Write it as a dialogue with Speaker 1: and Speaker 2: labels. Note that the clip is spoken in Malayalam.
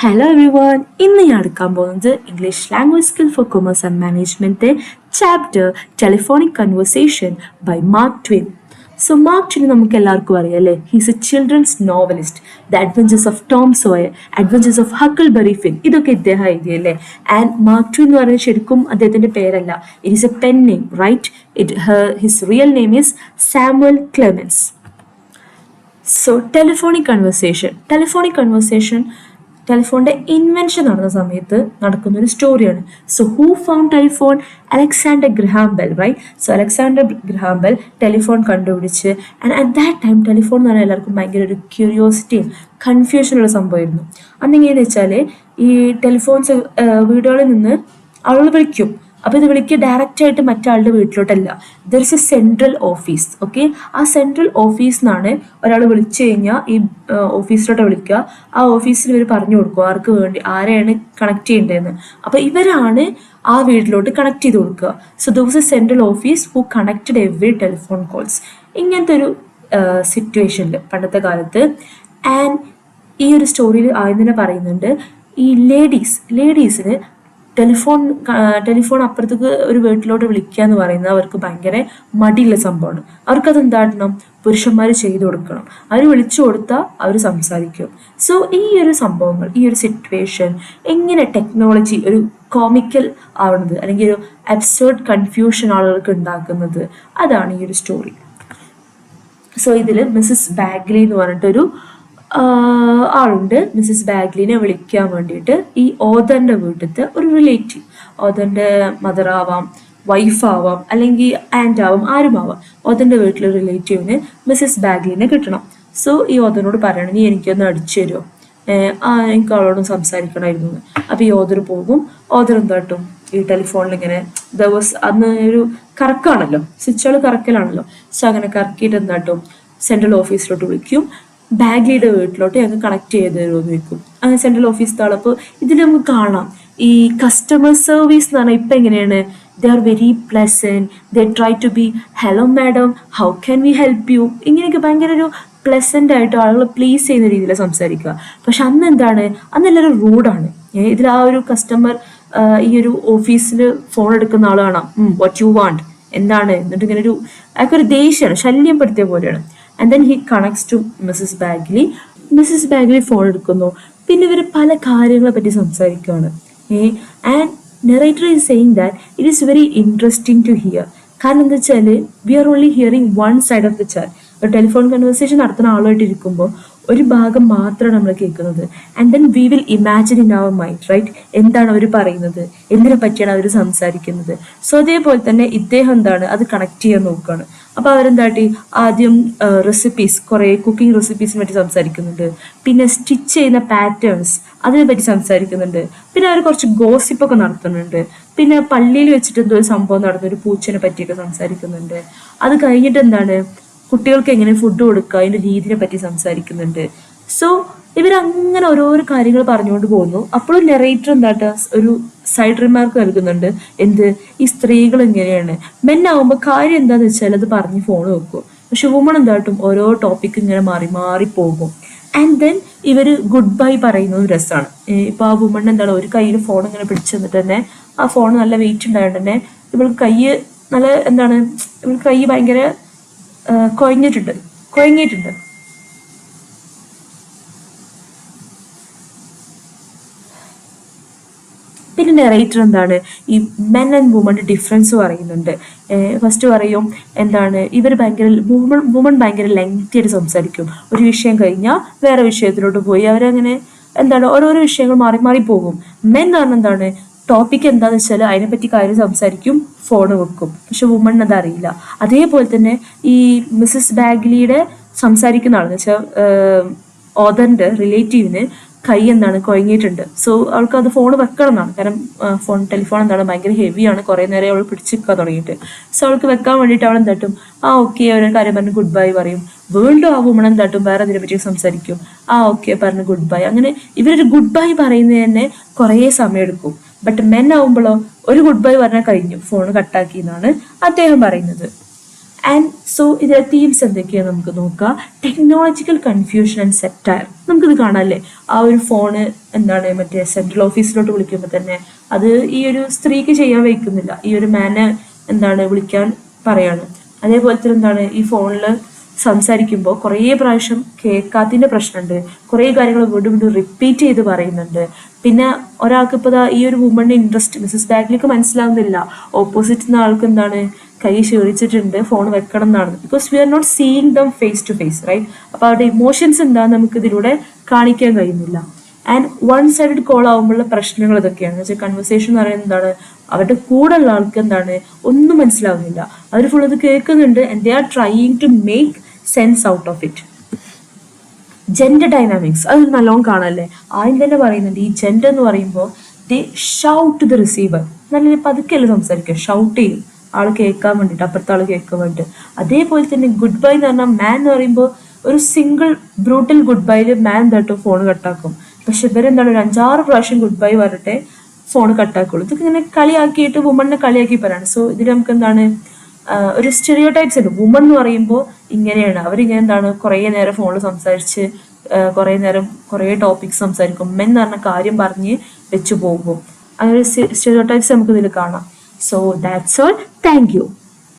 Speaker 1: ഹലോ എവ്രിവൺ, ഇന്ന് ഞാൻ എടുക്കാൻ പോകുന്നത് English language skill for commerce and management chapter telephonic conversation by Mark Twain. So Mark Twain നമുക്ക് എല്ലാവർക്കും അറിയാം അല്ലേ? He's a children's novelist. The adventures of Tom Sawyer, adventures of Huckleberry Finn, ഇതൊക്കെ ഇദ്ദേഹം എഴുതിയല്ലേ. ആൻഡ് മാർക്ക് ട്വെയിൻ എന്ന് പറയുന്നത് ശരിക്കും അദ്ദേഹത്തിൻ്റെ പേരല്ല, it is a pen name, right? His real name is Samuel Clemens. So telephonic conversation ടെലിഫോണിൻ്റെ ഇൻവെൻഷൻ നടന്ന സമയത്ത് നടക്കുന്ന ഒരു സ്റ്റോറിയാണ്. So who found telephone? Alexander Graham Bell, right? So Alexander Graham Bell telephone കണ്ടുപിടിച്ച്, and at that time telephone എന്ന് പറഞ്ഞാൽ എല്ലാവർക്കും ഭയങ്കര ഒരു ക്യൂരിയോസിറ്റിയും കൺഫ്യൂഷനുള്ള സംഭവമായിരുന്നു. അന്നെങ്ങനെയെന്ന് വെച്ചാൽ ഈ ടെലിഫോൺസ് വീടുകളിൽ നിന്ന് ആളുകൾ വിളിക്കും. അപ്പോൾ ഇത് വിളിക്കുക ഡയറക്റ്റ് ആയിട്ട് മറ്റാളുടെ വീട്ടിലോട്ടല്ല. There is a central office. Okay, ആ സെൻട്രൽ ഓഫീസിൽ നിന്നാണ് ഒരാൾ വിളിച്ചു കഴിഞ്ഞാൽ ഈ ഓഫീസിലോട്ട് വിളിക്കുക. ആ ഓഫീസിൽ ഇവർ പറഞ്ഞു കൊടുക്കുക ആർക്ക് വേണ്ടി ആരെയാണ് കണക്ട് ചെയ്യേണ്ടതെന്ന്. അപ്പോൾ ഇവരാണ് ആ വീട്ടിലോട്ട് കണക്ട് ചെയ്ത് കൊടുക്കുക. So there was A central office who connected every telephone calls. ഇങ്ങനത്തെ ഒരു സിറ്റുവേഷനിൽ പണ്ടത്തെ കാലത്ത്. ആൻഡ് ഈ ഒരു സ്റ്റോറിയിൽ ആദ്യം തന്നെ പറയുന്നുണ്ട് ഈ ലേഡീസിന് ടെലിഫോൺ അപ്പുറത്തേക്ക് ഒരു വീട്ടിലോട്ട് വിളിക്കുക എന്ന് പറയുന്നത് അവർക്ക് ഭയങ്കര മടിയുള്ള സംഭവമാണ്. അവർക്കത് എന്താക്കണം, പുരുഷന്മാർ ചെയ്തു കൊടുക്കണം. അവർ വിളിച്ചു കൊടുത്താൽ അവർ സംസാരിക്കും. സോ ഈ ഒരു സംഭവങ്ങൾ, ഈ ഒരു സിറ്റുവേഷൻ എങ്ങനെ ടെക്നോളജി ഒരു കോമിക്കൽ ആവുന്നത് അല്ലെങ്കിൽ ഒരു അബ്സേർഡ് കൺഫ്യൂഷൻ ആളുകൾക്ക് ഉണ്ടാക്കുന്നത്, അതാണ് ഈ ഒരു സ്റ്റോറി. സോ ഇതിൽ മിസ്സസ് ബാഗ്ലി എന്ന് പറഞ്ഞിട്ടൊരു ആളുണ്ട്. മിസ്സസ് ബാഗ്ലിനെ വിളിക്കാൻ വേണ്ടിയിട്ട് ഈ ഓതറിൻ്റെ വീട്ടിലത്തെ ഒരു റിലേറ്റീവ്, ഓതറിൻ്റെ മദർ ആവാം, വൈഫ് ആവാം, അല്ലെങ്കിൽ ആൻഡ് ആവാം, ആരുമാവാം, ഓതറിൻ്റെ വീട്ടിലെ റിലേറ്റീവിന് മിസ്സസ് ബാഗ്ലിനെ കിട്ടണം. സോ ഈ ഓതറിനോട് പറയണം, നീ എനിക്കൊന്ന് അടിച്ചു തരുമോ, എനിക്ക് അവളോടും സംസാരിക്കണമായിരുന്നു. അപ്പോൾ ഈ ഓതർ പോകും. ഓതർ എന്താട്ടും ഈ ടെലിഫോണിൽ ഇങ്ങനെ അന്ന് ഒരു കറക്കാണല്ലോ, സ്വിച്ചുകൾ കറക്കലാണല്ലോ. സോ അങ്ങനെ കറക്കിയിട്ട് എന്താട്ടും സെൻട്രൽ ഓഫീസിലോട്ട് വിളിക്കും. ബാഗ്ലിയുടെ വീട്ടിലോട്ട് ഞങ്ങൾക്ക് കണക്ട് ചെയ്ത് തരുമെന്ന് വെക്കും. അങ്ങനെ സെൻട്രൽ ഓഫീസ് ആളപ്പോൾ ഇതിൽ നമുക്ക് കാണാം ഈ കസ്റ്റമർ സർവീസ് എന്ന് പറഞ്ഞാൽ ഇപ്പം എങ്ങനെയാണ്, they are very pleasant, they try to be hello madam, how can we help you, ഇങ്ങനെയൊക്കെ ഭയങ്കര ഒരു പ്ലസൻ്റ് ആയിട്ട് ആളുകൾ പ്ലീസ് ചെയ്യുന്ന രീതിയിൽ സംസാരിക്കുക. പക്ഷെ അന്ന് എന്താണ്, അന്ന് എല്ലാവരും റൂഡാണ്. ഇതിൽ ആ ഒരു കസ്റ്റമർ ഈ ഒരു ഓഫീസിൽ ഫോൺ എടുക്കുന്ന ആൾ കാണാം, വാട്ട് യു വാണ്ട്, എന്താണ്, എന്നിട്ട് ഇങ്ങനെ ഒരു അതൊക്കെ ഒരു ദേഷ്യമാണ്, ശല്യപ്പെടുത്തിയ പോലെയാണ്. And then he connects to Mrs Bagley. Mrs Bagley phone എടുക്കുന്നു. പിന്നെ ഇവർ പല കാര്യങ്ങളെ പറ്റി സംസാരിക്കുകയാണ്. And narrator is saying that it is very interesting to hear. കാരണം എന്താ വെച്ചാൽ we are only hearing one side of the chat. ഒരു ടെലിഫോൺ കൺവേഴ്സേഷൻ നടത്തുന്ന ആളുമായിട്ട് ഇരിക്കുമ്പോൾ ഒരു ഭാഗം മാത്രമാണ് നമ്മൾ കേൾക്കുന്നത്. And then we will imagine in our mind, right, എന്താണ് അവർ പറയുന്നത്, എന്തിനെ പറ്റിയാണ് അവർ സംസാരിക്കുന്നത്. സോ അതേപോലെ തന്നെ ഇദ്ദേഹം എന്താണ് അത് കണക്ട് ചെയ്യാൻ നോക്കുകയാണ്. അപ്പോൾ അവരെന്താട്ടി ആദ്യം റെസിപ്പീസ്, കുറേ കുക്കിംഗ് റെസിപ്പീസിനെ പറ്റി സംസാരിക്കുന്നുണ്ട്. പിന്നെ സ്റ്റിച്ച് ചെയ്യുന്ന പാറ്റേൺസ് അതിനെ പറ്റി സംസാരിക്കുന്നുണ്ട്. പിന്നെ അവർ കുറച്ച് ഗോസിപ്പൊക്കെ നടത്തുന്നുണ്ട്. പിന്നെ പള്ളിയിൽ വെച്ചിട്ട് എന്തോ ഒരു സംഭവം നടന്നു, ഒരു പൂച്ചനെ പറ്റിയൊക്കെ സംസാരിക്കുന്നുണ്ട്. അത് കഴിഞ്ഞിട്ട് എന്താണ് കുട്ടികൾക്ക് എങ്ങനെ ഫുഡ് കൊടുക്കുക അതിൻ്റെ രീതിയെ പറ്റി സംസാരിക്കുന്നുണ്ട്. സോ ഇവരങ്ങനെ ഓരോരോ കാര്യങ്ങൾ പറഞ്ഞുകൊണ്ട് പോകുന്നു. അപ്പോഴും നെറേറ്റർ എന്താട്ടാ ഒരു സൈഡ് റിമാർക്ക് നൽകുന്നുണ്ട്. എന്ത്, ഈ സ്ത്രീകൾ എങ്ങനെയാണ്, മെന്നാവുമ്പോൾ കാര്യം എന്താണെന്ന് വെച്ചാൽ അത് പറഞ്ഞ് ഫോൺ വെക്കും. പക്ഷെ വുമൺ എന്താട്ടും ഓരോ ടോപ്പിക്ക് ഇങ്ങനെ മാറി പോകും. ആൻഡ് ദെൻ ഇവർ ഗുഡ് ബൈ പറയുന്നത് രസമാണ്. ഇപ്പോൾ ആ വുമൺ എന്താണ് ഒരു കയ്യിൽ ഫോൺ ഇങ്ങനെ പിടിച്ചു തന്നിട്ട് തന്നെ ആ ഫോൺ നല്ല വെയിറ്റ് ഉണ്ടായതുകൊണ്ട് തന്നെ ഇവൾക്ക് കൈ നല്ല എന്താണ് ഇവൾക്ക് കൈ ഭയങ്കര കുഴങ്ങിയിട്ടുണ്ട്. പിന്നെ നെറേറ്റർ എന്താണ് ഈ മെൻ ആൻഡ് വുമൻ്റെ ഡിഫറൻസ് പറയുന്നുണ്ട്. ഫസ്റ്റ് പറയും എന്താണ് ഇവർ ഭയങ്കര വുമൺ ഭയങ്കര ലെങ്തി ആയിട്ട് സംസാരിക്കും. ഒരു വിഷയം കഴിഞ്ഞാൽ വേറെ വിഷയത്തിലോട്ട് പോയി അവരങ്ങനെ എന്താണ് ഓരോരോ വിഷയങ്ങൾ മാറി പോകും. മെൻ എന്ന് പറഞ്ഞാൽ എന്താണ് ടോപ്പിക് എന്താണെന്ന് വെച്ചാൽ അതിനെപ്പറ്റി കാര്യം സംസാരിക്കും, ഫോൺ വെക്കും. പക്ഷെ വുമൺ അതറിയില്ല. അതേപോലെ തന്നെ ഈ മിസ്സസ് ബാഗ്ലിയുടെ സംസാരിക്കുന്ന ആളെന്ന് വെച്ചാൽ ഓതറിൻ്റെ റിലേറ്റീവിന് കൈ എന്താണ് കുഴങ്ങിയിട്ടുണ്ട്. സോ അവൾക്ക് അത് ഫോൺ വെക്കണം എന്നാണ്. കാരണം ടെലിഫോൺ എന്താണ് ഭയങ്കര ഹെവിയാണ്, കുറേ നേരം അവൾ പിടിച്ച് വെക്കാൻ തുടങ്ങിയിട്ട്. സോ അവൾക്ക് വെക്കാൻ വേണ്ടിയിട്ട് അവൾ എന്താട്ടും ഓക്കെ അവരുടെ കാര്യം പറഞ്ഞ് ഗുഡ് ബൈ പറയും. വീണ്ടും ആ വുമൺ എന്താട്ടും വേറെ അതിനെ പറ്റി സംസാരിക്കും. ഓക്കെ പറഞ്ഞ് ഗുഡ് ബൈ. അങ്ങനെ ഇവരൊരു ഗുഡ് ബൈ പറയുന്നതിന് തന്നെ കുറേ സമയം എടുക്കും. ബട്ട് മെൻ ആവുമ്പോഴോ ഒരു ഗുഡ് ബൈ പറഞ്ഞാൽ കഴിഞ്ഞു, ഫോൺ കട്ടാക്കി എന്നാണ് അദ്ദേഹം പറയുന്നത്. ആൻഡ് സോ ഇതിലെ തീംസ് എന്തൊക്കെയാണ് നമുക്ക് നോക്കാം. Technological confusion and satire. നമുക്കിത് കാണാമല്ലേ, ആ ഒരു ഫോണ് എന്താണ് മറ്റേ സെൻട്രൽ ഓഫീസിലോട്ട് വിളിക്കുമ്പോൾ തന്നെ അത് ഈ ഒരു സ്ത്രീക്ക് ചെയ്യാൻ വയ്ക്കുന്നില്ല, ഈ ഒരു മാനെ എന്താണ് വിളിക്കാൻ പറയാണ്. അതേപോലെ തന്നെ എന്താണ് ഈ ഫോണിൽ സംസാരിക്കുമ്പോൾ കുറേ പ്രാവശ്യം കേൾക്കാത്തതിൻ്റെ പ്രശ്നമുണ്ട്, കുറേ കാര്യങ്ങൾ വീണ്ടും വീണ്ടും റിപ്പീറ്റ് ചെയ്ത് പറയുന്നുണ്ട്. പിന്നെ ഒരാൾക്ക് ഇപ്പോൾ ഈ ഒരു വുമണിൻ്റെ ഇൻട്രസ്റ്റ് മിസ്സസ് ബാഗ്ലിക്ക് മനസ്സിലാവുന്നില്ല, ഓപ്പോസിറ്റ് ആൾക്ക് എന്താണ് കൈ ക്ഷീണിച്ചിട്ടുണ്ട് ഫോൺ വെക്കണം എന്നാണ്, because we are not seeing them face to face, right. അപ്പോൾ അവരുടെ ഇമോഷൻസ് എന്താണെന്ന് നമുക്ക് ഇതിലൂടെ കാണിക്കാൻ കഴിയുന്നില്ല. ആൻഡ് വൺ സൈഡഡ് കോൾ ആകുമ്പോഴുള്ള പ്രശ്നങ്ങൾ ഇതൊക്കെയാണ്. എന്ന് വെച്ചാൽ കൺവെർസേഷൻ എന്ന് പറയുന്നത് എന്താണ്, അവരുടെ കൂടെ ഉള്ള ആൾക്ക് എന്താണ് ഒന്നും മനസ്സിലാവുന്നില്ല, അവർ ഫുൾ ഇത് കേൾക്കുന്നുണ്ട് and they are trying to make sense out of it. Gender dynamics അത് നല്ലോണം കാണാല്ലേ, ആദ്യം തന്നെ പറയുന്നുണ്ട് ഈ ജെൻഡർ എന്ന് പറയുമ്പോൾ ദേ ഷൗട്ട് ടു ദ റിസീവർ, നല്ല പതുക്കെയല്ലേ സംസാരിക്കുക, ഷൗട്ട് ചെയ്യും ആൾ കേൾക്കാൻ വേണ്ടിയിട്ട്, അപ്പുറത്തെ ആൾ കേൾക്കാൻ വേണ്ടിയിട്ട്. അതേപോലെ തന്നെ ഗുഡ് ബൈ എന്ന് പറഞ്ഞാൽ മാൻ എന്ന് പറയുമ്പോൾ ഒരു സിംഗിൾ ബ്രൂട്ടൽ ഗുഡ് ബൈയിൽ മാൻ എന്തായിട്ടും ഫോൺ കട്ടാക്കും. പക്ഷെ ഇവരെന്താണ് ഒരു 5-6 പ്രാവശ്യം ഗുഡ് ബൈ പറഞ്ഞിട്ടേ ഫോൺ കട്ടാക്കുള്ളൂ. ഇതൊക്കെ ഇങ്ങനെ കളിയാക്കിയിട്ട് വുമണിനെ കളിയാക്കി പറയാണ്. സോ ഇതിൽ നമുക്ക് എന്താണ് ഒരു സ്റ്റെറിയോ ടൈപ്സ് ഉണ്ട്. വുമൺ എന്ന് പറയുമ്പോൾ ഇങ്ങനെയാണ്, അവരിങ്ങനെ എന്താണ് കുറേ നേരം ഫോണിൽ സംസാരിച്ച് കുറേ നേരം കുറേ ടോപ്പിക്സ് സംസാരിക്കും. മെൻ എന്ന് പറഞ്ഞ കാര്യം പറഞ്ഞ് വെച്ച് പോകും. അങ്ങനെ ഒരു സ്റ്റെറിയോ ടൈപ്സ് നമുക്ക് ഇതിൽ കാണാം. So that's all. Thank you.